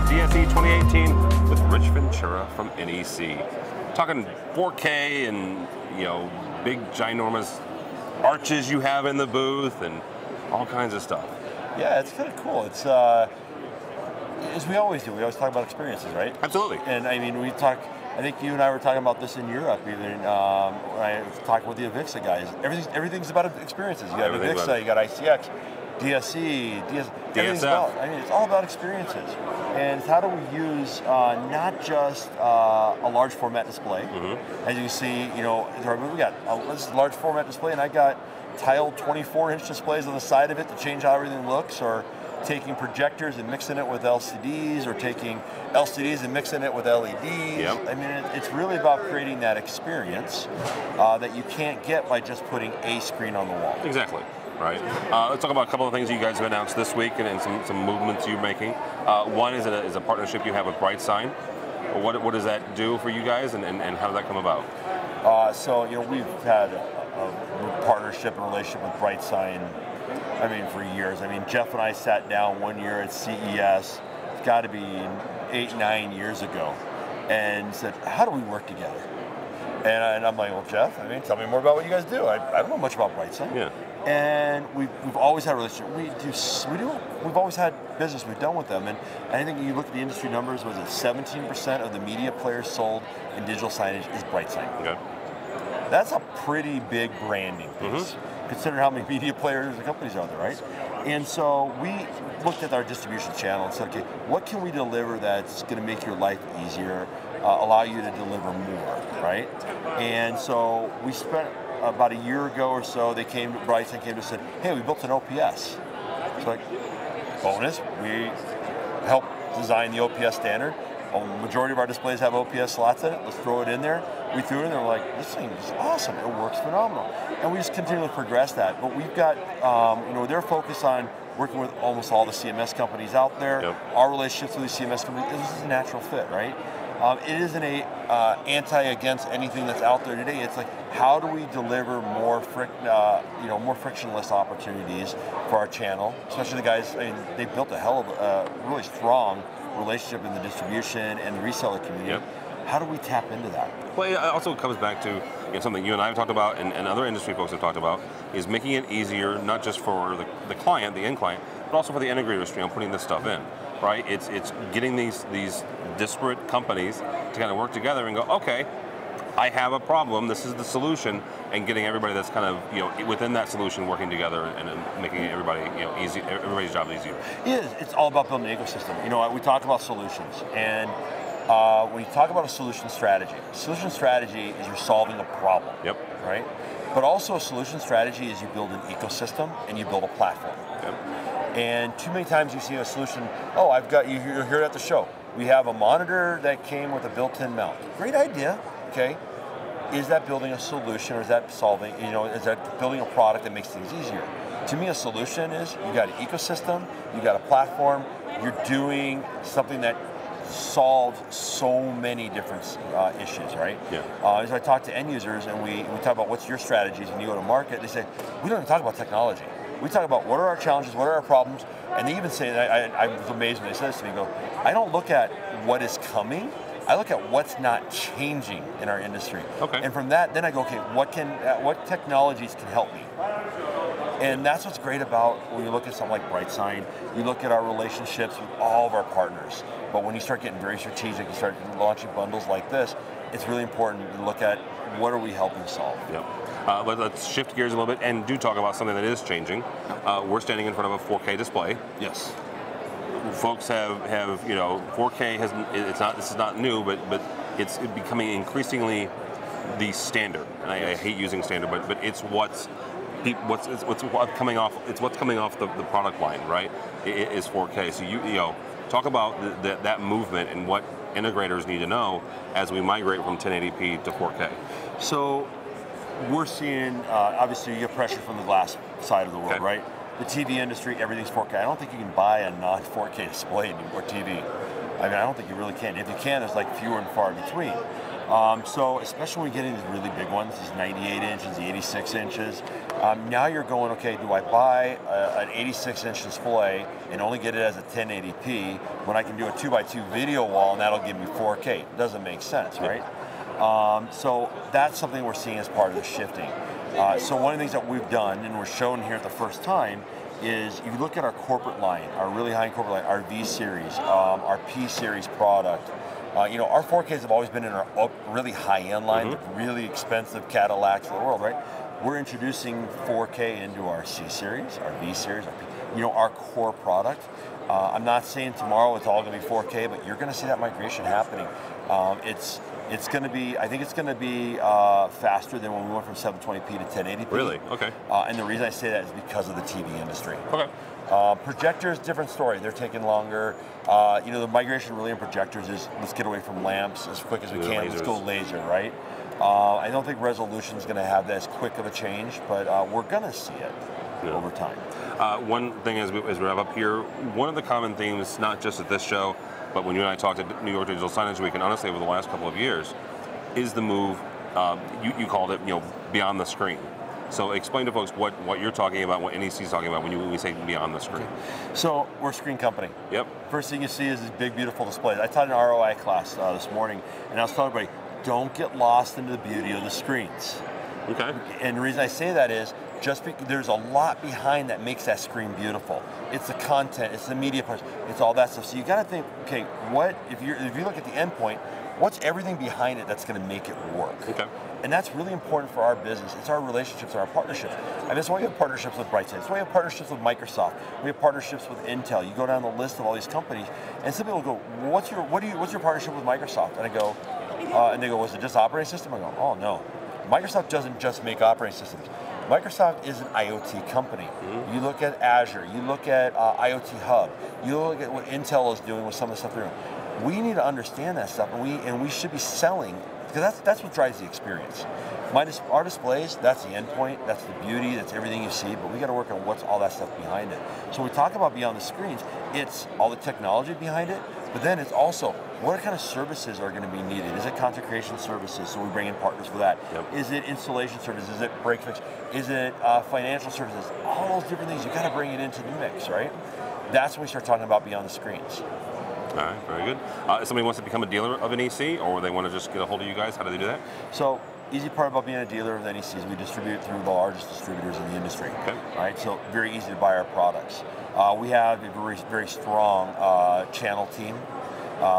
DSE 2018 with Rich Ventura from NEC. Talking 4K and, you know, big ginormous arches you have in the booth and all kinds of stuff. Yeah, it's kind of cool. It's as we always do. We always talk about experiences, right? Absolutely. And I mean, we talk. I think you and I were talking about this in Europe. Even I was talking with the AVNation guys. Everything's about experiences. You got AVNation, you got ICX, DSE, everything's about. I mean, it's all about experiences. And it's how do we use not just a large format display. As you can see, you know, we got this large format display, and I got tiled 24-inch displays on the side of it to change how everything looks, or taking projectors and mixing it with LCDs, or taking LCDs and mixing it with LEDs. Yep. I mean, it's really about creating that experience that you can't get by just putting a screen on the wall. Exactly. Right. Let's talk about a couple of things you guys have announced this week and some movements you're making. One is a partnership you have with BrightSign. What does that do for you guys, and how did that come about? So, you know, we've had a partnership and relationship with BrightSign, I mean, for years. I mean, Jeff and I sat down one year at CES, it's got to be 8-9 years ago, and said, how do we work together? And I'm like, well, Jeff, I mean, tell me more about what you guys do. I don't know much about BrightSign. Yeah. And we've always had a relationship. We've always had business we've done with them. And I think you look at the industry numbers, was it 17% of the media players sold in digital signage is BrightSign. Okay. That's a pretty big branding piece. Consider how many media players and companies are there, right? And so we looked at our distribution channel and said, okay, what can we deliver that's going to make your life easier, allow you to deliver more, right? And so we spent about a year ago or so, BrightSign came to us and said, hey, we built an OPS. So like, bonus, we helped design the OPS standard. The majority of our displays have OPS slots in it. Let's throw it in there. We threw it in there, we're like, this thing is awesome. It works phenomenal. And we just continue to progress that. But we've got, you know, they're focused on working with almost all the CMS companies out there. Yep. Our relationships with these CMS companies, this is a natural fit, right? It isn't a anti-against anything that's out there today. It's like, how do we deliver more more frictionless opportunities for our channel, especially the guys, I mean, they built a hell of a really strong relationship in the distribution and the reseller community. Yep. How do we tap into that? Well, it also comes back to something you and I have talked about, and other industry folks have talked about, is making it easier, not just for the client, the end client, but also for the integrator stream, putting this stuff in, right? It's getting these disparate companies to kind of work together and go, okay, I have a problem, this is the solution, and getting everybody that's kind of, within that solution working together and making everybody, easy, everybody's job easier. It is. It's all about building an ecosystem. You know, we talk about solutions, and when you talk about a solution strategy is you're solving a problem. Yep. Right? But also a solution strategy is you build an ecosystem and you build a platform. Yep. And too many times you see a solution, oh, I've got, you're here at the show. We have a monitor that came with a built-in mount. Great idea, okay? Is that building a solution, or is that solving, is that building a product that makes things easier? To me, a solution is you got an ecosystem, you got a platform, you're doing something that solves so many different issues, right? Yeah. As I talk to end users and we talk about what's your strategies when you go to market, they say, we don't even talk about technology. We talk about what are our challenges, what are our problems, and they even say, and I was amazed when they said this to me, I don't look at what is coming, I look at what's not changing in our industry. Okay. And from that, then I go, okay, what technologies can help me? And that's what's great about when you look at something like BrightSign, you look at our relationships with all of our partners. But when you start getting very strategic, you start launching bundles like this, it's really important to look at what are we helping solve. Yep. Let's shift gears a little bit and do talk about something that is changing. We're standing in front of a 4K display. Yes. Folks have 4K this is not new, but it's becoming increasingly the standard. And I hate using standard, but it's what's coming off the product line, right? It is 4K. So you talk about that movement and what integrators need to know as we migrate from 1080p to 4K. So we're seeing, obviously you get pressure from the glass side of the world, right? The TV industry, everything's 4K. I don't think you can buy a non-4K display or TV. I mean, I don't think you really can. If you can, there's like fewer and far between. So especially when we get into these really big ones, these 98 inches, the 86 inches, Now you're going, okay, do I buy an 86-inch display and only get it as a 1080p when I can do a 2x2 video wall and that'll give me 4K? It doesn't make sense, right? So that's something we're seeing as part of the shifting. So one of the things that we've done, and we're showing here at the first time, is you look at our corporate line, our really high-end corporate line, our V series, our P series product. You know, our 4Ks have always been in our really high-end line, the really expensive Cadillacs of the world, right? We're introducing 4K into our C series, our V series, you know, our core product. I'm not saying tomorrow it's all going to be 4K, but you're going to see that migration happening. It's going to be, I think it's going to be faster than when we went from 720p to 1080p. Really? Okay. And the reason I say that is because of the TV industry. Okay. Projectors, different story. They're taking longer. You know, the migration really in projectors is let's get away from lamps as quick as we can. Let's go laser, right? I don't think resolution is going to have that as quick of a change, but we're going to see it over time. One thing as we wrap up here, one of the common themes, not just at this show, but when you and I talked at New York Digital Signage Week, and honestly over the last couple of years, is the move, you called it, you know, beyond the screen. So explain to folks what you're talking about, what NEC is talking about when we say beyond the screen. So we're a screen company. Yep. First thing you see is these big, beautiful displays. I taught an ROI class this morning, and I was telling everybody, don't get lost into the beauty of the screens. Okay. And the reason I say that is just because there's a lot behind that makes that screen beautiful. It's the content, it's the media parts, it's all that stuff. So you got to think, okay, what if you look at the endpoint, what's everything behind it that's going to make it work? Okay. And that's really important for our business. It's our relationships and our partnerships. I mean, that's why we have partnerships with Brightside. That's why we have partnerships with Microsoft. We have partnerships with Intel. You go down the list of all these companies, and some people go, "What's your partnership with Microsoft?" And I go, and they go, "Was it just operating system?" I go, "Oh no, Microsoft doesn't just make operating systems. Microsoft is an IoT company. You look at Azure, you look at IoT Hub, you look at what Intel is doing with some of the stuff they're doing. We need to understand that stuff, and we should be selling, because that's what drives the experience. Our displays, that's the endpoint, that's the beauty, that's everything you see, but we got to work on what's all that stuff behind it. So when we talk about beyond the screens, it's all the technology behind it, but then it's also what kind of services are going to be needed. Is it content creation services, so we bring in partners for that? Yep. Is it installation services? Is it break fix? Is it financial services? All those different things, you got to bring it into the mix, right? That's when we start talking about beyond the screens. All right, very good. If somebody wants to become a dealer of NEC, or they want to just get a hold of you guys, how do they do that? So, easy part about being a dealer of NEC is we distribute through the largest distributors in the industry. Okay. Right, so very easy to buy our products. We have a very, very strong channel team,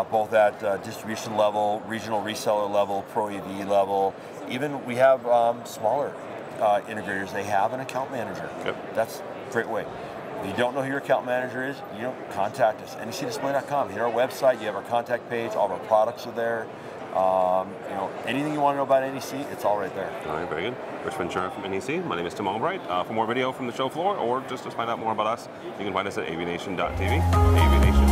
both at distribution level, regional reseller level, Pro AV level. Even we have smaller integrators. They have an account manager. Yep. That's a great way. If you don't know who your account manager is, you know, contact us. NECdisplay.com. Hit our website. You have our contact page. All of our products are there. You know, anything you want to know about NEC, it's all right there. All right, very good. Rich Ventura from NEC. My name is Tim Albright. For more video from the show floor, or just to find out more about us, you can find us at AVNation.tv. AVNation.